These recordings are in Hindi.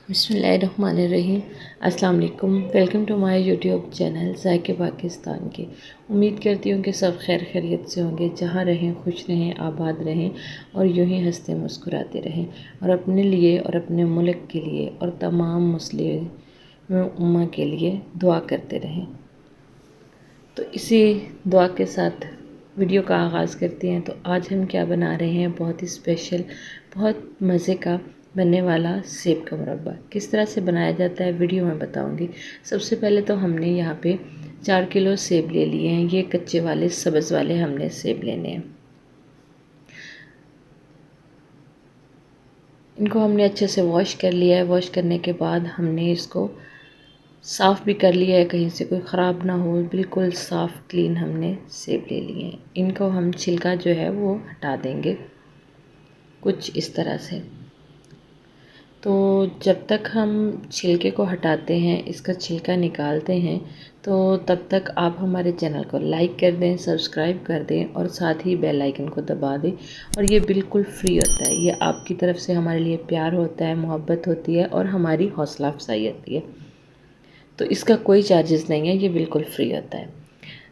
बिस्मिल्लाहिर्रहमानिर्रहीम। अस्सलाम वालेकुम। Welcome to my YouTube channel Zaike Pakistan की। उम्मीद करती हूँ कि सब खैर खैरियत से होंगे, जहाँ रहें खुश रहें, आबाद रहें और यूँ ही हंसते मुस्कुराते रहें और अपने लिए और अपने मुल्क के लिए और तमाम मुस्लिम उम्मा के लिए दुआ करते रहें। तो इसी दुआ के साथ वीडियो का आगाज़ करते हैं। तो आज हम क्या बना रहे हैं, बहुत ही स्पेशल, बहुत मज़े का बनने वाला सेब का मुरब्बा। किस तरह से बनाया जाता है वीडियो में बताऊंगी। सबसे पहले तो हमने यहाँ पे 4 किलो सेब ले लिए हैं। ये कच्चे वाले सब्ज़ वाले हमने सेब लेने हैं। इनको हमने अच्छे से वॉश कर लिया है। वॉश करने के बाद हमने इसको साफ़ भी कर लिया है, कहीं से कोई ख़राब ना हो, बिल्कुल साफ़ क्लीन हमने सेब ले लिए हैं। इनको हम छिलका जो है वो हटा देंगे कुछ इस तरह से। तो जब तक हम छिलके को हटाते हैं, इसका छिलका निकालते हैं, तो तब तक आप हमारे चैनल को लाइक कर दें, सब्सक्राइब कर दें और साथ ही बेल आइकन को दबा दें। और ये बिल्कुल फ्री होता है। ये आपकी तरफ से हमारे लिए प्यार होता है, मोहब्बत होती है और हमारी हौसला अफजाई होती है। तो इसका कोई चार्जेस नहीं है, ये बिल्कुल फ्री होता है।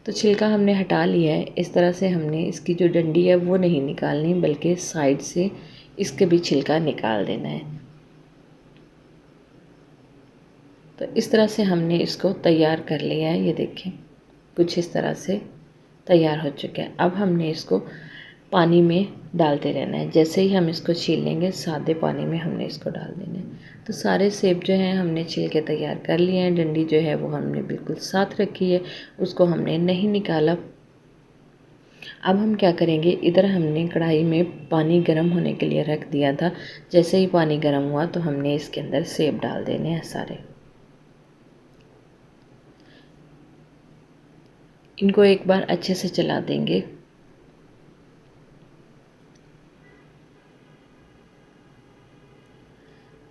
तो छिलका हमने हटा लिया है। इस तरह से हमने इसकी जो डंडी है वो नहीं निकालनी, बल्कि साइड से इसके भी छिलका निकाल देना है। तो इस तरह से हमने इसको तैयार कर लिया है। ये देखें, कुछ इस तरह से तैयार हो चुका है। अब हमने इसको पानी में डालते रहना है। जैसे ही हम इसको छील लेंगे, सादे पानी में हमने इसको डाल देना है। तो सारे सेब जो हैं हमने छील के तैयार कर लिए हैं। डंडी जो है वो हमने बिल्कुल साथ रखी है, उसको हमने नहीं निकाला। अब हम क्या करेंगे, इधर हमने कढ़ाई में पानी गर्म होने के लिए रख दिया था। जैसे ही पानी गर्म हुआ तो हमने इसके अंदर सेब डाल देने हैं सारे। इनको एक बार अच्छे से चला देंगे।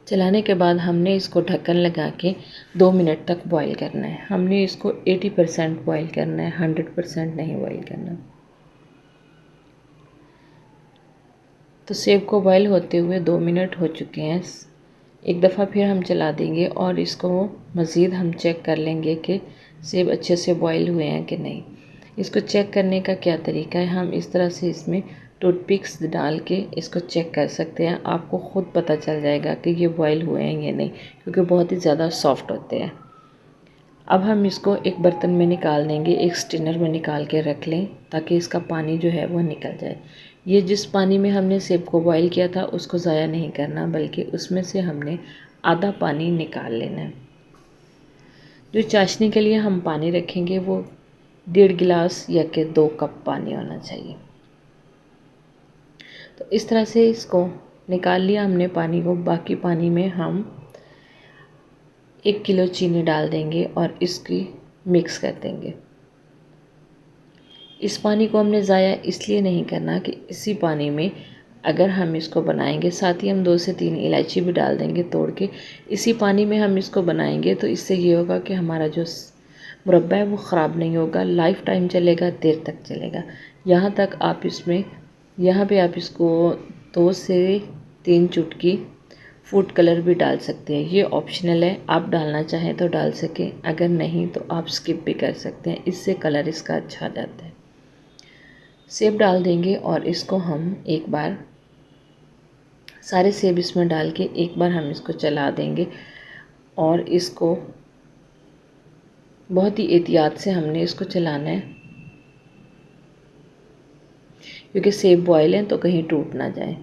चलाने के बाद हमने इसको ढक्कन लगा के 2 मिनट तक बॉईल करना है। हमने इसको 80% बॉईल करना है, 100% नहीं बॉईल करना। तो सेब को बॉईल होते हुए 2 मिनट हो चुके हैं। एक दफ़ा फिर हम चला देंगे और इसको मज़ीद हम चेक कर लेंगे कि सेब अच्छे से बॉईल हुए हैं कि नहीं। इसको चेक करने का क्या तरीका है, हम इस तरह से इसमें टूथपिक्स डाल के इसको चेक कर सकते हैं। आपको ख़ुद पता चल जाएगा कि ये बॉईल हुए हैं या नहीं, क्योंकि बहुत ही ज़्यादा सॉफ्ट होते हैं। अब हम इसको एक बर्तन में निकाल देंगे, एक स्ट्रेनर में निकाल के रख लें ताकि इसका पानी जो है वो निकल जाए। ये जिस पानी में हमने सेब को बॉईल किया था उसको ज़ाया नहीं करना, बल्कि उसमें से हमने आधा पानी निकाल लेना है। जो चाशनी के लिए हम पानी रखेंगे वो 1.5 गिलास या कि 2 कप पानी होना चाहिए। तो इस तरह से इसको निकाल लिया हमने पानी को। बाकी पानी में हम 1 किलो चीनी डाल देंगे और इसकी मिक्स कर देंगे। इस पानी को हमने ज़ाया इसलिए नहीं करना कि इसी पानी में अगर हम इसको बनाएंगे, साथ ही हम 2 से 3 इलायची भी डाल देंगे तोड़ के। इसी पानी में हम इसको बनाएंगे तो इससे ये होगा कि हमारा जो मुरब्बा है वो ख़राब नहीं होगा, लाइफ टाइम चलेगा, देर तक चलेगा। यहाँ पे आप इसको 2 से 3 चुटकी फूड कलर भी डाल सकते हैं। ये ऑप्शनल है, आप डालना चाहें तो डाल सकें, अगर नहीं तो आप स्किप भी कर सकते हैं। इससे कलर इसका अच्छा जाता है। सेब डाल देंगे और इसको हम एक बार सारे सेब इसमें डाल के एक बार हम इसको चला देंगे और इसको बहुत ही एहतियात से हमने इसको चलाना है, क्योंकि सेब बॉयल हैं तो कहीं टूट ना जाए।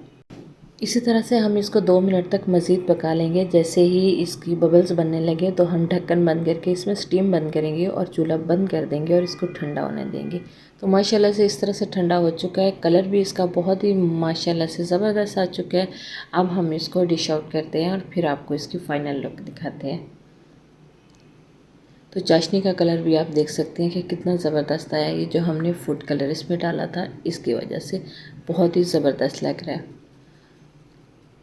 इसी तरह से हम इसको 2 मिनट तक मज़ीद पका लेंगे। जैसे ही इसकी बबल्स बनने लगे तो हम ढक्कन बंद करके इसमें स्टीम बंद करेंगे और चूल्हा बंद कर देंगे और इसको ठंडा होने देंगे। तो माशाल्लाह से इस तरह से ठंडा हो चुका है। कलर भी इसका बहुत ही माशाल्लाह से ज़बरदस्त आ चुका है। अब हम इसको डिश आउट करते हैं और फिर आपको इसकी फ़ाइनल लुक दिखाते हैं। तो चाशनी का कलर भी आप देख सकते हैं कि कितना ज़बरदस्त आया। ये जो हमने फूड कलर इसमें डाला था इसकी वजह से बहुत ही ज़बरदस्त लग रहा है।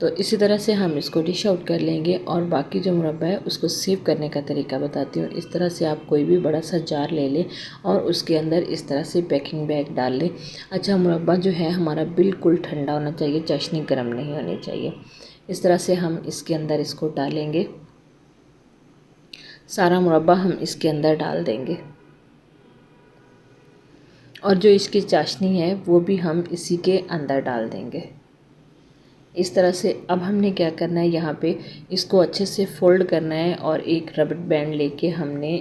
तो इसी तरह से हम इसको डिश आउट कर लेंगे और बाकी जो मुरब्बा है उसको सेव करने का तरीका बताती हूँ। इस तरह से आप कोई भी बड़ा सा जार ले लें और उसके अंदर इस तरह से पैकिंग बैग डाल लें। अच्छा, मुरब्बा जो है हमारा बिल्कुल ठंडा होना चाहिए, चाशनी गर्म नहीं होनी चाहिए। इस तरह से हम इसके अंदर इसको डालेंगे, सारा मुरब्बा हम इसके अंदर डाल देंगे और जो इसकी चाशनी है वो भी हम इसी के अंदर डाल देंगे। इस तरह से अब हमने क्या करना है, यहाँ पे इसको अच्छे से फोल्ड करना है और एक रबर बैंड लेके हमने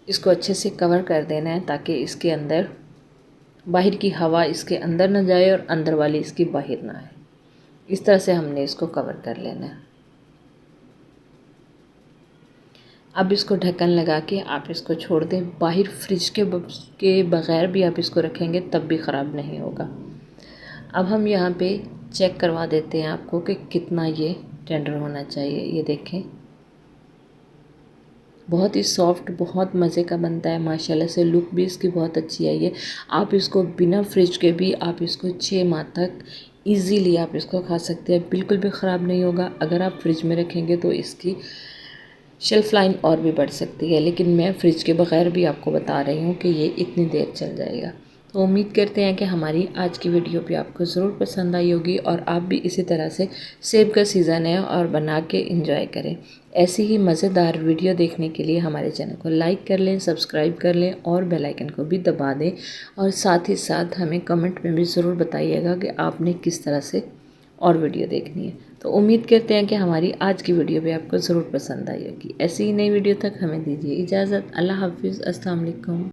इसको अच्छे से कवर कर देना है ताकि इसके अंदर बाहर की हवा इसके अंदर ना जाए और अंदर वाली इसकी बाहर ना आए। इस तरह से हमने इसको कवर कर लेना है। अब इसको ढक्कन लगा के आप इसको छोड़ दें। बाहर फ्रिज के बग़ैर भी आप इसको रखेंगे तब भी ख़राब नहीं होगा। अब हम यहाँ पे चेक करवा देते हैं आपको कि कितना ये टेंडर होना चाहिए। ये देखें, बहुत ही सॉफ्ट, बहुत मज़े का बनता है माशाल्लाह से। लुक भी इसकी बहुत अच्छी आई है। आप इसको बिना फ्रिज के भी आप इसको 6 माह तक इजीली आप इसको खा सकते हैं, बिल्कुल भी ख़राब नहीं होगा। अगर आप फ्रिज में रखेंगे तो इसकी शेल्फ़ लाइन और भी बढ़ सकती है, लेकिन मैं फ्रिज के बग़ैर भी आपको बता रही हूँ कि ये इतनी देर चल जाएगा। तो उम्मीद करते हैं कि हमारी आज की वीडियो भी आपको ज़रूर पसंद आई होगी और आप भी इसी तरह से सेब का सीज़न है और बना के इंजॉय करें। ऐसी ही मज़ेदार वीडियो देखने के लिए हमारे चैनल को लाइक कर लें, सब्सक्राइब कर लें और बेल आइकन को भी दबा दें। और साथ ही साथ हमें कमेंट में भी ज़रूर बताइएगा कि आपने किस तरह से और वीडियो देखनी है। तो उम्मीद करते हैं कि हमारी आज की वीडियो भी आपको ज़रूर पसंद आई होगी। ऐसी ही नई वीडियो तक हमें दीजिए इजाज़त। अल्लाह हाफ़िज़, अस्सलाम वालेकुम।